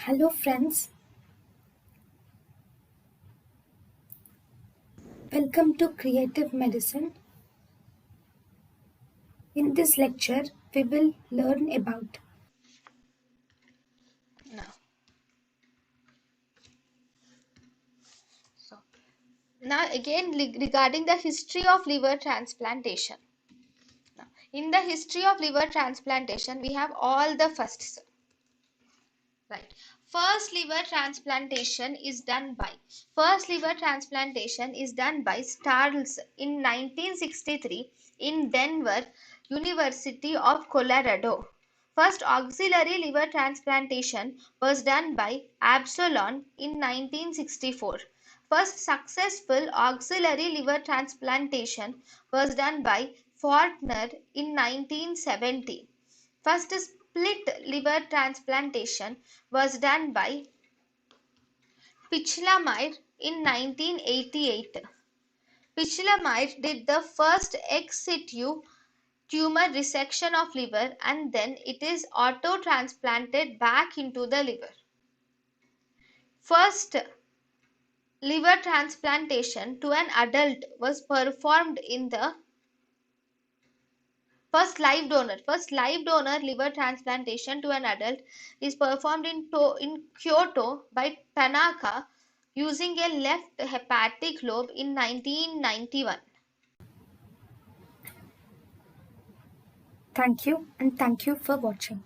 Hello, friends. Welcome to Creative Medicine. In this lecture, we will learn about Now, so now again regarding the history of liver transplantation. Now, in the history of liver transplantation, we have all the firsts. Right. First liver transplantation is done by Starls in 1963 in Denver, University of Colorado. First auxiliary liver transplantation was done by Absalon in 1964. First successful auxiliary liver transplantation was done by Fortner in 1970. First split liver transplantation was done by Pichlamire in 1988. Pichlamire did the first ex situ tumor resection of liver and then it is auto-transplanted back into the liver. First liver transplantation to an adult was performed in the First live donor liver transplantation to an adult is performed in Kyoto by Tanaka using a left hepatic lobe in 1991. thank you and thank you for watching.